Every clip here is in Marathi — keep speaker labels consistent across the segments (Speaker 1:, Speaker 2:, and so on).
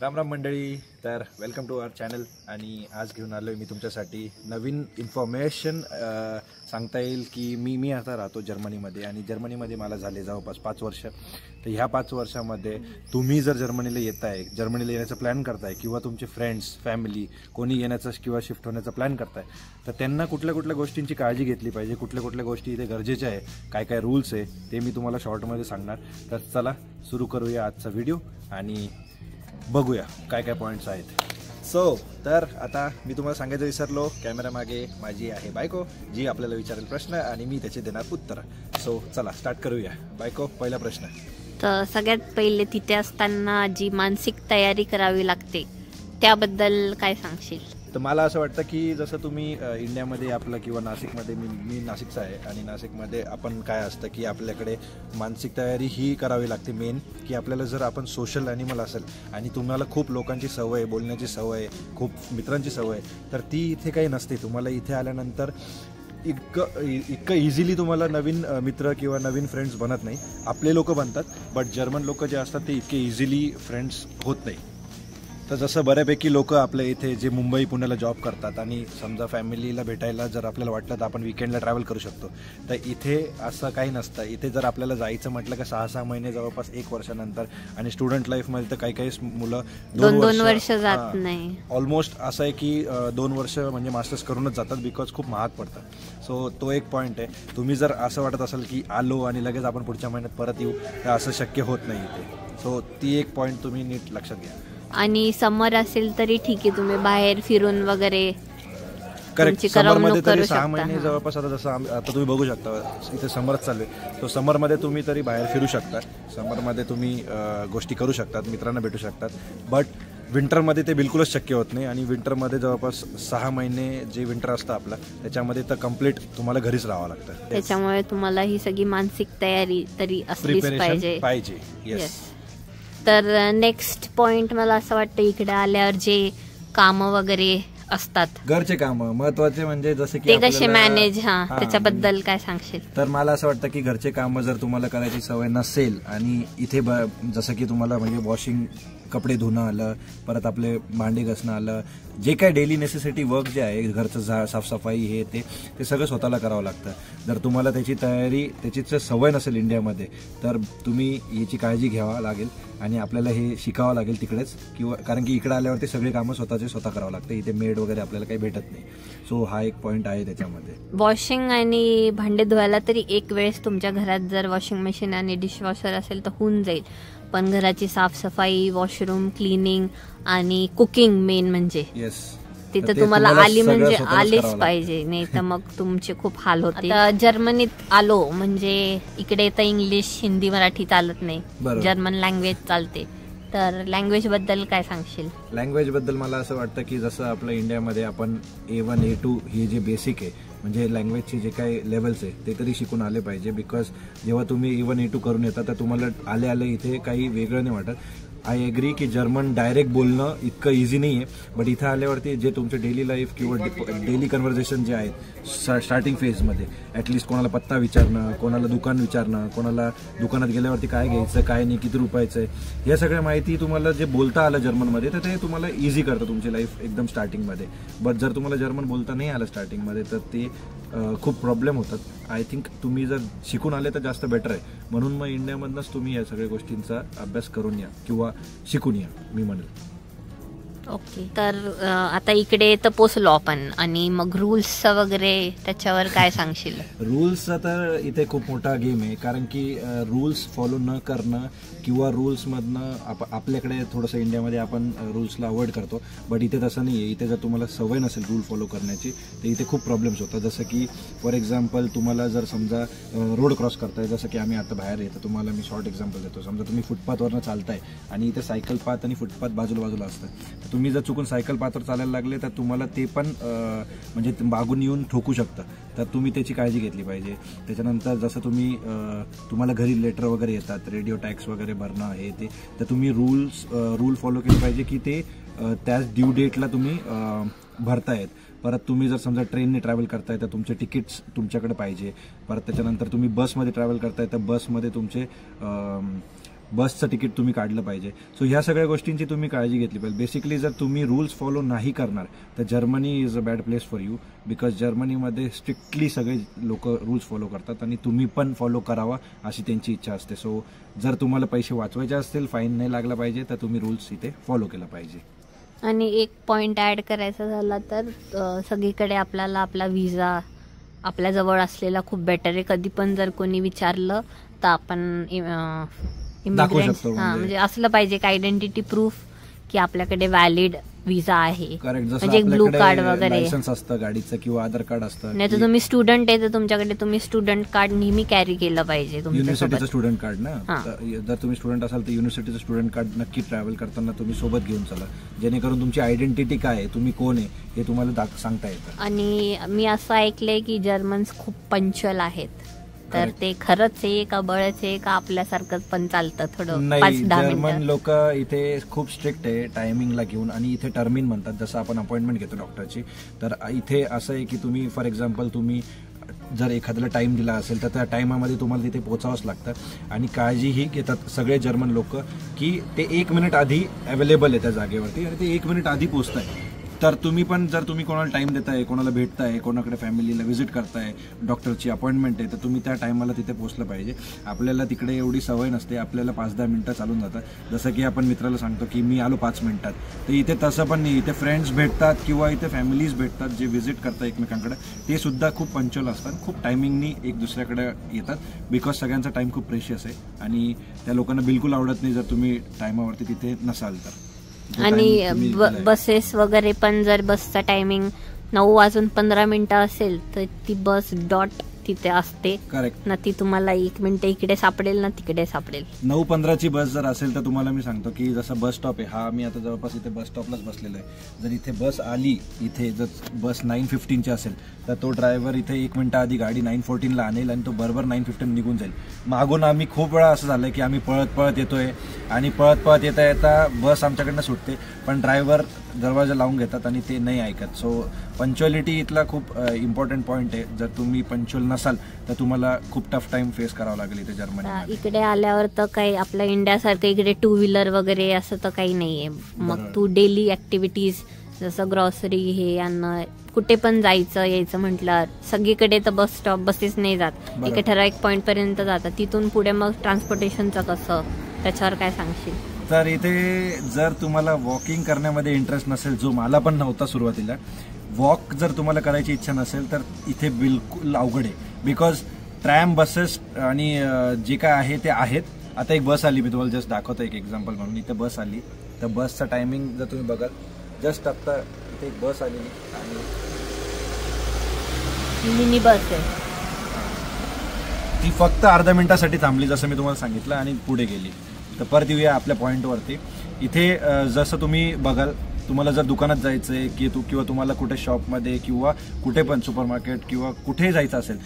Speaker 1: राम राम मंडळी. तर वेलकम टू आवर चॅनल. आणि आज घेऊन आलो मी तुमच्यासाठी नवीन इन्फॉर्मेशन. सांगता येईल की मी आता राहतो जर्मनीमध्ये आणि जर्मनीमध्ये मला झाले जवळपास 5 वर्ष. तर ह्या 5 वर्षामध्ये तुम्ही जर जर्मनीला जर्मनीला येण्याचा प्लॅन करताय किंवा तुमचे फ्रेंड्स फॅमिली कोणी येण्याचा किंवा शिफ्ट होण्याचा प्लॅन करताय, तर त्यांना कुठल्या कुठल्या गोष्टींची काळजी घेतली पाहिजे, कुठल्या गोष्टी इथे गरजेच्या आहे, काय रूल्स आहे ते मी तुम्हाला शॉर्टमध्ये सांगणार. तर चला सुरू करूया आजचा व्हिडिओ आणि बघूया काय पॉईंट्स आहेत. तर आता मी तुम्हाला सांगायचं विसरलो, कॅमेरा मागे माझी आहे बायको, जी आपल्याला विचारेल प्रश्न आणि मी त्याचे देणार उत्तर. चला स्टार्ट करूया. बायको, पहिला प्रश्न.
Speaker 2: तर सगळ्यात पहिले तिथे असताना जी मानसिक तयारी करावी लागते त्याबद्दल काय सांगशील?
Speaker 1: तर मला असं वाटतं की जसं तुम्ही इंडियामध्ये आपलं किंवा नाशिकमध्ये, मी नाशिकचा आहे आणि नाशिकमध्ये आपण काय असतं की आपल्याकडे मानसिक तयारी ही करावी लागते मेन, की आपल्याला जर आपण सोशल ॲनिमल असेल आणि तुम्हाला खूप लोकांची सवय, बोलण्याची सवय, खूप मित्रांची सवय, तर ती इथे काही नसते. तुम्हाला इथे आल्यानंतर इतकं इझिली तुम्हाला नवीन मित्र किंवा नवीन फ्रेंड्स बनत नाही. आपले लोक बनतात, बट जर्मन लोक जे असतात ते इतके इझिली फ्रेंड्स होत नाही. तर जसं बऱ्यापैकी लोक आपल्या इथे जे मुंबई पुण्याला जॉब करतात आणि समजा फॅमिलीला भेटायला जर आपल्याला वाटलं तर आपण विकेंडला ट्रॅव्हल करू शकतो. तर इथे असं काही नसतं. इथे जर आपल्याला जायचं म्हटलं का 6-6 महिने, जवळपास 1 वर्षानंतर, आणि स्टुडंट लाईफमध्ये तर काही मुलं
Speaker 2: 2 वर्ष जात नाही.
Speaker 1: ऑलमोस्ट असं आहे की 2 वर्ष म्हणजे मास्टर्स करूनच जातात, बिकॉज खूप महाग पडतं. तो एक पॉईंट आहे. तुम्ही जर असं वाटत असाल की आलो आणि लगेच आपण पुढच्या महिन्यात परत येऊ, तर असं शक्य होत नाही इथे. ती एक पॉईंट तुम्ही नीट लक्षात घ्या.
Speaker 2: आणि समर असेल तरी ठीक आहे, तुम्ही बाहेर फिरून वगैरे
Speaker 1: करेक्ट. समरमध्ये तरी 6 महिने जवळपास, आता जसं आता तुम्ही बघू शकता इथे समरच चालू आहे, तो समरमध्ये तुम्ही तरी बाहेर फिरू शकता. समरमध्ये तुम्ही गोष्टी करू शकतात, मित्रांना भेटू शकतात. बट विंटरमध्ये ते बिलकुलच शक्य होत नाही. आणि विंटरमध्ये जवळपास 6 महिने जे विंटर असतं आपलं, त्याच्यामध्ये तर कम्प्लीट तुम्हाला घरीच राहावं लागतं.
Speaker 2: त्याच्यामुळे तुम्हाला ही सगळी मानसिक तयारी तरी असलीच पाहिजे.
Speaker 1: येस.
Speaker 2: तर नेक्स्ट पॉइंट, मला असं वाटतं इकडे आल्यावर जे काम वगैरे असतात,
Speaker 1: घरचे काम महत्वाचे, म्हणजे जसे की
Speaker 2: ते कसे मॅनेज, त्याच्याबद्दल काय सांगशील?
Speaker 1: तर मला असं वाटतं की घरचे काम जर तुम्हाला करायची सवय नसेल आणि इथे जसं की तुम्हाला म्हणजे वॉशिंग, कपडे धुणं आलं, परत आपले भांडी घासणं आलं, जे काय डेली नेसेसिटी वर्क जे आहे, घरचं साफसफाई हे ते सगळं स्वतःला करावं लागतं. जर तुम्हाला त्याची सवय नसेल इंडियामध्ये, तर तुम्ही याची काळजी घ्यावा लागेल आणि आपल्याला हे शिकावं लागेल तिकडेच, किंवा कारण की इकडे आल्यावरती सगळी कामं स्वतः करावं लागतं. इथे मेड वगैरे आपल्याला काही भेटत नाही. हा एक पॉईंट आहे त्याच्यामध्ये.
Speaker 2: वॉशिंग आणि भांडे धुवायला तरी एक वेळेस तुमच्या घरात जर वॉशिंग मशीन आणि डिशवॉशर असेल तर होऊन जाईल, पण घराची साफसफाई, वॉशरूम क्लिनिंग आणि कुकिंग मेन म्हणजे तिथं तुम्हाला आलीच पाहिजे, नाही तर मग तुमचे खूप हाल होते. आता जर्मनीत आलो म्हणजे इकडे तर इंग्लिश, हिंदी, मराठी चालत नाही, जर्मन लँग्वेज चालते. तर लँग्वेज बद्दल काय सांगशील?
Speaker 1: लँग्वेज बद्दल मला असं वाटतं की जसं आपलं इंडियामध्ये आपण A1 A2 हे जे बेसिक आहे, म्हणजे लँग्वेजचे जे काही लेवल्स आहे ते तरी शिकून आले पाहिजे. बिकॉज जेव्हा तुम्ही A1 A2 करून येता तर तुम्हाला आले इथे काही वेगळं नाही वाटत. आय एग्री की जर्मन डायरेक्ट बोलणं इतकं इझी नाही आहे, बट इथं आल्यावरती जे तुमचे डेली लाईफ किंवा डेली कन्व्हर्सेशन जे आहेत स्टार्टिंग फेजमध्ये, ॲटलिस्ट कोणाला पत्ता विचारणं, कोणाला दुकान विचारणं, कोणाला दुकानात गेल्यावरती काय घ्यायचं काय नाही, किती रुपयाचं आहे, या सगळ्या माहिती तुम्हाला जे बोलता आलं जर्मनमध्ये तर ते तुम्हाला इझी करतं तुमची लाईफ एकदम स्टार्टिंगमध्ये. बट जर तुम्हाला जर्मन बोलता नाही आलं स्टार्टिंगमध्ये तर ते खूप प्रॉब्लेम होतात. आय थिंक तुम्ही जर शिकून आले तर जास्त बेटर आहे. म्हणून मग इंडियामधनंच तुम्ही या सगळ्या गोष्टींचा अभ्यास करून या किंवा शिकून या, मी म्हणेल.
Speaker 2: ओके. तर आता इकडे तर पोचलो आपण, आणि मग रूल्स वगैरे त्याच्यावर काय सांगशील?
Speaker 1: रूल्सचा तर इथे खूप मोठा गेम आहे, कारण की रूल्स फॉलो न करणं किंवा रूल्समधनं आपल्याकडे थोडंसं इंडियामध्ये आपण रूल्सला अवॉइड करतो, बट इथे तसं नाही आहे. इथे जर तुम्हाला सवय नसेल रूल फॉलो करण्याची तर इथे खूप प्रॉब्लेम्स होतात. जसं की फॉर एक्झाम्पल तुम्हाला जर समजा रोड क्रॉस करताय, जसं की आम्ही आता बाहेर येतो, तुम्हाला मी शॉर्ट एक्झाम्पल देतो. समजा तुम्ही फुटपाथवरनं चालताय आणि इथे सायकल पाथ आणि फुटपाथ बाजूला असतं. तुम्ही जर चुकून सायकल पाथवर चालायला लागले तर तुम्हाला ते पण म्हणजे मागून येऊन ठोकू शकतं. तर तुम्ही त्याची काळजी घेतली पाहिजे. त्याच्यानंतर जसं तुम्हाला घरी लेटर वगैरे येतात, रेडिओ टॅक्स वगैरे भरणं हे ते, तर तुम्ही रूल फॉलो केले पाहिजे की ते त्याच ड्यू डेटला तुम्ही भरतायत. परत तुम्ही जर समजा ट्रेनने ट्रॅव्हल करताय तर तुमचे तिकीट्स तुमच्याकडे पाहिजे. परत त्याच्यानंतर तुम्ही बसमध्ये ट्रॅव्हल करताय तर बसमध्ये तुमचे बसचं तिकीट तुम्ही काढलं पाहिजे. सो ह्या सगळ्या गोष्टींची तुम्ही काळजी घेतली पाहिजे. बेसिकली जर तुम्ही रूल्स फॉलो नाही करणार तर Germany is a bad place for you, because जर्मनीमध्ये स्ट्रिक्टली सगळे लोक रूल्स फॉलो करतात आणि तुम्ही पण फॉलो करावा अशी त्यांची इच्छा असते. सो जर तुम्हाला पैसे वाचवायचे असतील, फाईन नाही लागला पाहिजे, तर तुम्ही रूल्स इथे फॉलो केला पाहिजे.
Speaker 2: आणि एक पॉइंट ऍड करायचा झाला तर सगळीकडे आपल्याला आपला व्हिसा आपल्या जवळ असलेला खूप बेटर आहे. कधी पण जर कोणी विचारलं तर आपण इमिग्रेंट म्हणजे असलं पाहिजे एक आयडेंटिटी प्रूफ की आपल्याकडे व्हॅलिड व्हिसा आहे. म्हणजे एक ब्लू कार्ड वगैरे
Speaker 1: लायसन्स असतं गाडीचं किंवा आधार कार्ड असतं.
Speaker 2: नाही तर तुम्ही स्टुडंट आहे तर तुमच्याकडे तुम्ही स्टुडंट कार्ड नेहमी कॅरी केलं पाहिजे.
Speaker 1: युनिव्हर्सिटीचं स्टुडंट कार्ड ना, जर तुम्ही स्टुडंट असाल तर युनिव्हर्सिटीचं स्टुडंट कार्ड नक्की ट्रॅव्हल करताना तुम्ही सोबत घेऊन चला, जेणेकरून तुमची आयडेंटिटी काय आहे, तुम्ही कोण आहे हे तुम्हाला सांगता येतं.
Speaker 2: आणि मी असं ऐकलंय की जर्मन्स खूप पंक्च्युअल आहेत, तर ते खरंच आहे का बळच आहे का आपल्यासारखंच पण चालतं थोडं?
Speaker 1: नाही, जर्मन लोक इथे खूप स्ट्रिक्ट आहे टायमिंगला घेऊन, आणि इथे टर्मिन म्हणतात जसं आपण अपॉइंटमेंट घेतो डॉक्टरची. तर इथे असं आहे की तुम्ही फॉर एक्झाम्पल तुम्ही जर एखाद्याला टाइम दिला असेल तर त्या टाइमामध्ये तुम्हाला तिथे पोहोचावंच लागतं. आणि काळजीही घेतात सगळे जर्मन लोक की ते 1 मिनिट आधी अवेलेबल आहे त्या जागेवरती आणि ते 1 मिनिट आधी पोहोचताय. तर तुम्ही पण जर तुम्ही कोणाला टाइम देताय, कोणाला भेटताय, कोणाकडे फॅमिलीला व्हिजिट करताय, डॉक्टरची अपॉइंटमेंट आहे, तर तुम्ही त्या टायमाला तिथे पोहोचलं पाहिजे. आपल्याला तिकडे एवढी सवय नसते, आपल्याला 5-10 मिनिटं चालून जातात. जसं की आपण मित्राला सांगतो की मी आलो 5 मिनिटात, तर इथे तसं पण नाही. इथे फ्रेंड्स भेटतात किंवा इथे फॅमिलीज भेटतात जे व्हिजिट करतात एकमेकांकडे, ते सुद्धा खूप पंक्च्युअल असतात, खूप टायमिंगनी एक दुसऱ्याकडे येतात, बिकॉज सगळ्यांचा टाइम खूप प्रेशियस आहे आणि त्या लोकांना बिलकुल आवडत नाही जर तुम्ही टायमावरती तिथे नसाल तर.
Speaker 2: आणि बसेस वगैरे पण जर बसचा टायमिंग 9:15 असेल तर ती बस डॉट तिथे असते.
Speaker 1: करेक्ट
Speaker 2: ना, ती तुम्हाला 1 मिनिट इकडे सापडेल ना तिकडे सापडेल.
Speaker 1: 9:15ची बस जर असेल तर तुम्हाला मी सांगतो की जसं बस स्टॉप आहे, हा मी आता जवळपास इथे बस स्टॉपलाच बसलेलो आहे. जर इथे बस आली, इथे जर बस 9:15ची असेल तर तो ड्रायव्हर इथे 1 मिनिट आधी गाडी 9:14ला आणेल आणि तो बरोबर 9:15 निघून जाईल. मागून आम्ही खूप वेळा असं झालंय की आम्ही पळत पळत येतोय आणि पळत पळत येता येता बस आमच्याकडनं सुटते, पण ड्रायव्हर दरवाजा लावून घेतात आणि ते नाही ऐकत. सो पंक्च्युअलिटी इथला खूप इम्पॉर्टंट पॉईंट आहे. जर तुम्ही पंक्च्युअल नसाल तर तुम्हाला खूप टफ टाइम फेस करावा लागेल इथे जर्मनी.
Speaker 2: इकडे आल्यावर तर काही आपल्या इंडियासारखं इकडे 2 व्हीलर वगैरे असं तर काही नाहीये. मग तू डेली ऍक्टिव्हिटीज जसं ग्रॉसरी हे आणणं, कुठे पण जायचं यायचं म्हटलं, सगळीकडे तर बस स्टॉप बसेस नाही जात, एका ठराविक पॉईंट पर्यंत जातात. तिथून पुढे मग ट्रान्सपोर्टेशनचं कसं, त्याच्यावर काय सांगशील?
Speaker 1: तर इथे जर तुम्हाला वॉकिंग करण्यामध्ये इंटरेस्ट नसेल, जो मला पण नव्हता सुरुवातीला, वॉक जर तुम्हाला करायची इच्छा नसेल तर इथे बिलकुल अवघड आहे. बिकॉज ट्रॅम बसेस आणि जे काय आहे ते आहेत. आता एक बस आली, मी तुम्हाला जस्ट दाखवतो एक एक्झाम्पल म्हणून. इथे बस आली तर बसचा टायमिंग जर तुम्ही बघाल, जस्ट आता इथे एक बस आलेली आणि
Speaker 2: मिनी बस आहे,
Speaker 1: ती फक्त अर्ध्या मिनिटासाठी थांबली जसं मी तुम्हाला सांगितलं आणि पुढे गेली. तर परत येऊया आपल्या पॉईंटवरती. इथे जसं तुम्ही बघाल, तुम्हाला जर दुकानात जायचं आहे किंवा तुम्हाला कुठे शॉपमध्ये किंवा कुठे पण सुपरमार्केट किंवा कुठेही जायचं असेल,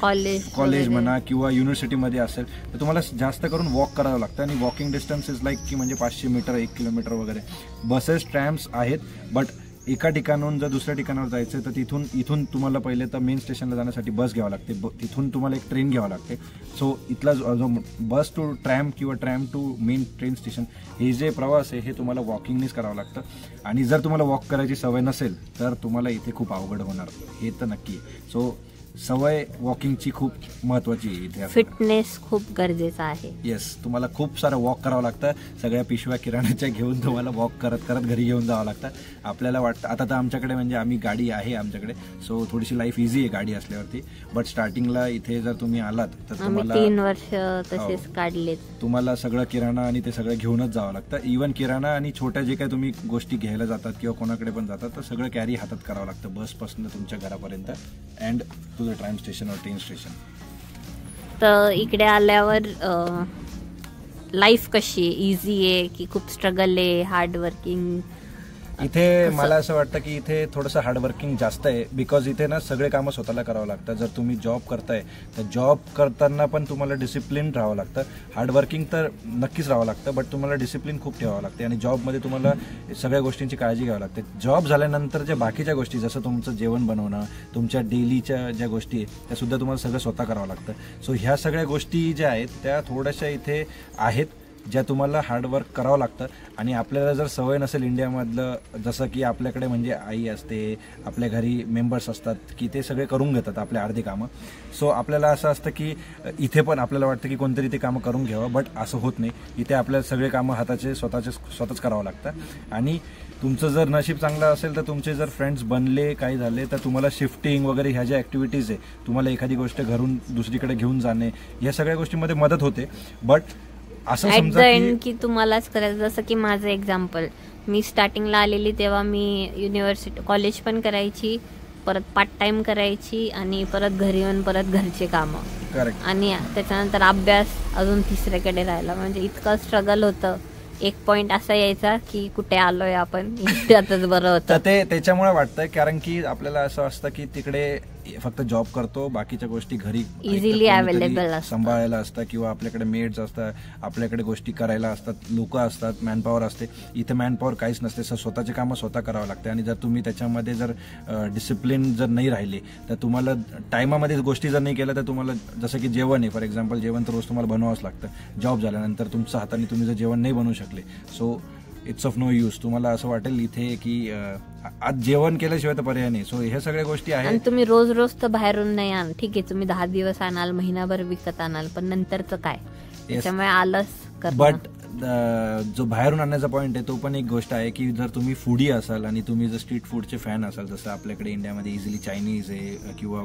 Speaker 1: कॉलेज म्हणा किंवा युनिव्हर्सिटीमध्ये असेल, तर तुम्हाला जास्त करून वॉक करावं लागतं. आणि वॉकिंग डिस्टन्स इज लाईक की म्हणजे 500 मीटर 1 किलोमीटर वगैरे. बसेस ट्रॅम्स आहेत, बट एका ठिकाणाहून जर दुसऱ्या ठिकाणावर जायचं तर इथून तुम्हाला पहिले तर मेन स्टेशनला जाण्यासाठी बस घ्यावं लागते, तिथून तुम्हाला एक ट्रेन घ्यावं लागते. सो इथला जो बस टू ट्रॅम किंवा tram to main train station, हे जे प्रवास आहे हे तुम्हाला वॉकिंगनीच करावं लागतं. आणि जर तुम्हाला वॉक करायची सवय नसेल तर तुम्हाला इथे खूप अवघड होणार, हे तर नक्की. सो सवय वॉकिंगची खूप महत्वाची आहे इथे.
Speaker 2: फिटनेस खूप गरजेचा आहे.
Speaker 1: येस, तुम्हाला खूप सारं वॉक करावं लागतं. सगळ्या पिशव्या किराण्याच्या घेऊन तुम्हाला वॉक करत करत घरी घेऊन जावं लागतं. आपल्याला वाटतं आता तर आमच्याकडे म्हणजे आम्ही गाडी आहे आमच्याकडे, सो थोडीशी लाईफ इझी आहे गाडी असल्यावरती. बट स्टार्टिंगला इथे जर तुम्ही आलात तर तुम्हाला
Speaker 2: 3 वर्ष तसेच काढलेत.
Speaker 1: तुम्हाला सगळं किराणा आणि ते सगळं घेऊनच जावं लागतं. इव्हन किराणा आणि छोट्या जे काही तुम्ही गोष्टी घ्यायला जातात किंवा कोणाकडे पण जातात तर सगळं कॅरी हातात करावं लागतं, बसपासून तुमच्या घरापर्यंत and to the tram station और ट्रेन स्टेशन.
Speaker 2: तर इकडे आल्यावर लाईफ कशी आहे? इझी आहे की खूप स्ट्रगल आहे, हार्ड वर्किंग?
Speaker 1: इथे मला असं वाटतं की इथे थोडंसं हार्डवर्किंग जास्त आहे. बिकॉज इथे ना सगळे कामं स्वतःला करावं लागतं. जर तुम्ही जॉब करताय तर जॉब करताना पण तुम्हाला डिसिप्लिन राहावं लागतं. हार्डवर्किंग तर नक्कीच राहावं लागतं, बट तुम्हाला डिसिप्लिन खूप ठेवावं लागते. आणि जॉबमध्ये तुम्हाला सगळ्या गोष्टींची काळजी घ्यावी लागते. जॉब झाल्यानंतर ज्या बाकीच्या गोष्टी, जसं तुमचं जेवण बनवणं, तुमच्या डेलीच्या ज्या गोष्टी आहेत त्यासुद्धा तुम्हाला सगळं स्वतः करावं लागतं. सो ह्या सगळ्या गोष्टी ज्या आहेत त्या थोड्याशा इथे आहेत. ज्या तुम्हाला हार्डवर्क करावं लागतं. आणि आपल्याला जर सवय नसेल इंडियामधलं, जसं की आपल्याकडे म्हणजे आई असते, आपल्या घरी मेंबर्स असतात की ते सगळे करून घेतात आपले अर्धी कामं. सो आपल्याला असं असतं की इथे पण आपल्याला वाटतं की कोणतरी ते कामं करून घ्यावं, बट असं होत नाही. इथे आपल्याला सगळे कामं हाताचे स्वतःच करावं लागतं. आणि तुमचं जर नशीब चांगलं असेल तर तुमचे जर फ्रेंड्स बनले, काही झाले, तर तुम्हाला शिफ्टिंग वगैरे ह्या ज्या ॲक्टिव्हिटीज आहे, तुम्हाला एखादी गोष्ट घरून दुसरीकडे घेऊन जाणे, या सगळ्या गोष्टींमध्ये मदत होते. बट असं समजा
Speaker 2: की तुम्हालाच करायचं. जसं की माझं एक्झाम्पल, मी स्टार्टिंगला आलेली तेव्हा मी युनिव्हर्सिटी कॉलेज पण करायची, परत पार्ट टाइम करायची आणि परत घरी येऊन परत घरचे कामं.
Speaker 1: करेक्ट.
Speaker 2: आणि त्याच्यानंतर अभ्यास अजून तिसऱ्याकडे राहिला. म्हणजे इतकं स्ट्रगल होतं. एक पॉइंट असा यायचा की कुठे आलोय आपण, त्यातच बरं होतं.
Speaker 1: ते त्याच्यामुळे वाटतंय, कारण की आपल्याला असं असतं की तिकडे फक्त जॉब करतो, बाकीच्या गोष्टी घरी
Speaker 2: इझिली अवेलेबल असतात,
Speaker 1: सांभाळायला असतात, किंवा आपल्याकडे मेड्स असतात, आपल्याकडे गोष्टी करायला असतात, लोक असतात, मॅनपॉवर असते. इथे मॅनपॉवर काहीच नसते, स्वतःचे कामं स्वतः करावं लागते. आणि जर तुम्ही त्याच्यामध्ये जर डिसिप्लिन जर नाही राहिले, तर तुम्हाला टायमामध्ये गोष्टी जर नाही केल्या, तर तुम्हाला जसं की जेवण आहे, फॉर एक्झाम्पल जेवण तर रोज तुम्हाला बनवावंच लागतं. जॉब झाल्यानंतर तुमच्या हाताने तुम्ही जर जेवण नाही बनवू शकले, so it's of no use. तुम्हाला असं वाटेल इथे की आज जेवण केल्याशिवाय तर पर्याय नाही. सो ह्या सगळ्या गोष्टी आहेत.
Speaker 2: आणि तुम्ही रोज रोज तर बाहेरून नाही आण, ठीक आहे तुम्ही 10 दिवस आणाल, महिनाभर विकत आणाल, पण नंतरचं काय, त्याच्यामुळे आलस करणं.
Speaker 1: बट जो बाहेरून आणण्याचा पॉईंट आहे तो पण एक गोष्ट आहे की जर तुम्ही फूडी असाल आणि तुम्ही जर स्ट्रीट फूडचे फॅन असाल, जसं आपल्याकडे इंडियामध्ये इझिली चायनीज आहे किंवा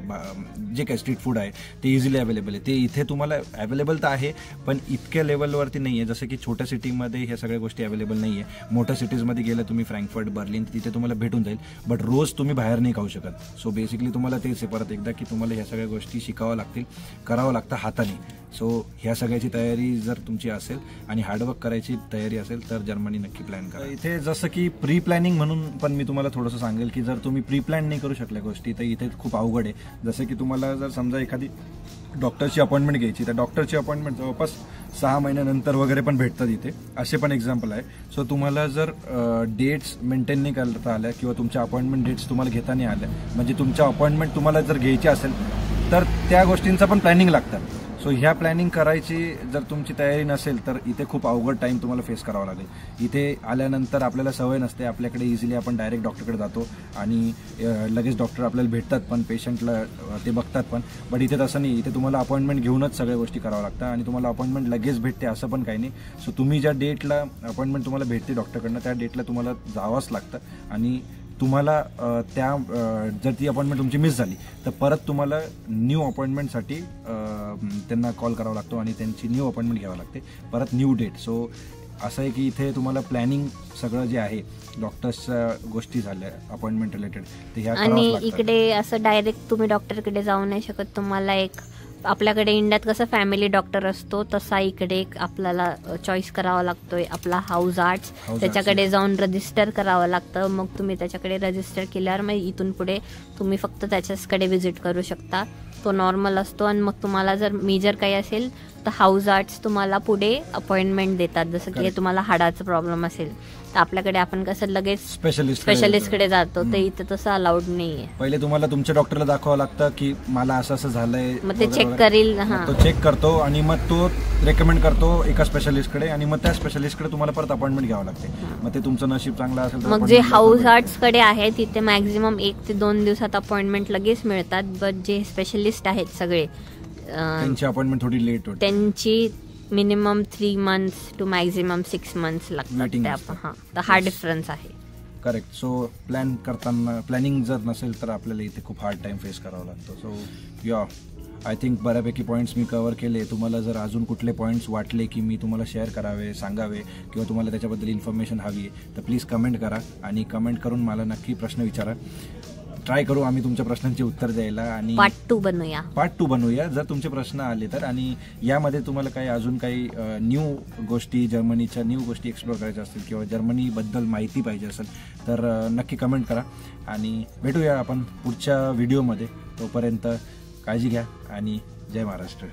Speaker 1: जे काही स्ट्रीट फूड आहे ते इझिली अवेलेबल आहे, ते इथे तुम्हाला अवेलेबल तर आहे पण इतक्या लेवलवरती नाही आहे. जसं की छोट्या सिटीमध्ये ह्या सगळ्या गोष्टी अवेलेबल नाही आहे. मोठ्या सिटीजमध्ये गेलं तुम्ही, फ्रँकफर्ट, बर्लिन, तिथे तुम्हाला भेटून जाईल, बट रोज तुम्ही बाहेर नाही खाऊ शकत. सो बेसिकली तुम्हाला तेच आहे परत एकदा की तुम्हाला ह्या सगळ्या गोष्टी शिकाव्या लागतील, करावं लागतं हाताने. सो ह्या सगळ्याची तयारी जर तुमची असेल आणि हार्डवर्क करायची तयारी असेल तर जर्मनी नक्की प्लॅन करा. इथे जसं की प्री प्लॅनिंग म्हणून पण मी तुम्हाला थोडंसं सांगेल की जर तुम्ही प्री प्लॅन नाही करू शकल्या गोष्टी तर इथे खूप अवघड आहे. जसं की तुम्हाला जर समजा एखादी डॉक्टरची अपॉइंटमेंट घ्यायची, तर डॉक्टरची अपॉइंटमेंट जवळपास 6 महिन्यानंतर वगैरे पण भेटतात इथे, असे पण एक्झाम्पल आहे. सो तुम्हाला जर डेट्स मेंटेन नाही करता आल्या किंवा तुमच्या अपॉइंटमेंट डेट्स तुम्हाला घेता नाही आल्या, म्हणजे तुमच्या अपॉइंटमेंट तुम्हाला जर घ्यायची असेल तर त्या गोष्टींचं पण प्लॅनिंग लागतं. सो ह्या प्लॅनिंग करायची जर तुमची तयारी नसेल तर इथे खूप अवघड टाईम तुम्हाला फेस करावा लागेल. इथे आल्यानंतर आपल्याला सवय नसते, आपल्याकडे इझिली आपण डायरेक्ट डॉक्टरकडे जातो आणि लगेच डॉक्टर आपल्याला भेटतात पण, पेशंटला ते बघतात पण. बट इथे तसं नाही, इथे तुम्हाला अपॉइंटमेंट घेऊनच सगळ्या गोष्टी कराव्या लागतात आणि तुम्हाला अपॉइंटमेंट लगेच भेटते असं पण काही नाही. सो तुम्ही ज्या डेटला अपॉइंटमेंट तुम्हाला भेटते डॉक्टरकडनं त्या डेटला तुम्हाला जावंच लागतं. आणि तुम्हाला त्या जर ती अपॉइंटमेंट तुमची मिस झाली तर परत तुम्हाला न्यू अपॉइंटमेंटसाठी त्यांना कॉल करावा लागतो आणि त्यांची न्यू अपॉइंटमेंट घ्यावी लागते, परत न्यू डेट. सो असं आहे की इथे तुम्हाला प्लॅनिंग सगळं जे आहे डॉक्टर्सच्या गोष्टी झाल्या अपॉइंटमेंट रिलेटेड ते ह्या करावंच लागतं.
Speaker 2: आणि इकडे असं डायरेक्ट तुम्ही डॉक्टरकडे जाऊ नाही शकत. तुम्हाला एक आपल्याकडे इंडियात कसं फॅमिली डॉक्टर असतो तसा इकडे आपल्याला चॉईस करावा लागतोय आपला हाऊस आर्ट्स. त्याच्याकडे जाऊन रजिस्टर करावं लागतं. मग तुम्ही त्याच्याकडे रजिस्टर केल्यावर मग इथून पुढे तुम्ही फक्त त्याच्याचकडे व्हिजिट करू शकता. तो नॉर्मल असतो. आणि मग तुम्हाला जर मेजर काही असेल तर हाऊस आर्ट्स तुम्हाला पुढे अपॉइंटमेंट देतात. जसं की तुम्हाला हाडाचा प्रॉब्लेम असेल तर आपल्याकडे आपण कसं लगेच स्पेशलिस्टकडे जातो, तर इथं तसं अलाउड नाहीये.
Speaker 1: पहिले तुम्हाला तुमच्या डॉक्टरला दाखवावं लागतं की मला असं असं झालंय,
Speaker 2: मग ते चेक करील.
Speaker 1: तो चेक करतो आणि मग तो रेकमेंड करतो एका स्पेशलिस्टकडे आणि मग त्या स्पेशलिस्टकडे तुम्हाला परत अपॉइंटमेंट घ्यावं लागते. मग ते तुमचं नशीब चांगलं असेल तर
Speaker 2: मग जे हाऊस आर्ट्सकडे आहे तिथे मॅक्झिमम 1 ते 2 दिवसात अपॉइंटमेंट लगेच मिळतात. बट जे स्पेशलिस्ट आहेत सगळे
Speaker 1: त्यांची अपॉइंटमेंट थोडी लेट होते.
Speaker 2: त्यांची minimum 3 months to maximum 6 months लागतात. तर हा डिफरन्स आहे.
Speaker 1: करेक्ट. सो प्लॅन करताना प्लॅनिंग जर नसेल तर आपल्याला इथे खूप हार्ड टाइम फेस करावा लागतो. सो या आय थिंक बऱ्यापैकी पॉईंट्स मी कव्हर केले. तुम्हाला जर अजून कुठले पॉईंट्स वाटले की मी तुम्हाला शेअर करावे, सांगावे किंवा तुम्हाला त्याच्याबद्दल इन्फॉर्मेशन हवी आहे तर प्लीज कमेंट करा आणि कमेंट करून मला नक्की प्रश्न विचारा. ट्राय करू आम्ही तुमच्या प्रश्नांचे उत्तर द्यायला आणि पार्ट 2 बनवूया जर तुमचे प्रश्न आले तर. आणि यामध्ये तुम्हाला काही अजून काही न्यू गोष्टी, जर्मनीच्या न्यू गोष्टी एक्सप्लोर करायच्या असतील किंवा जर्मनीबद्दल माहिती पाहिजे असेल तर नक्की कमेंट करा. आणि भेटूया आपण पुढच्या व्हिडिओमध्ये. तोपर्यंत काळजी घ्या आणि जय महाराष्ट्र.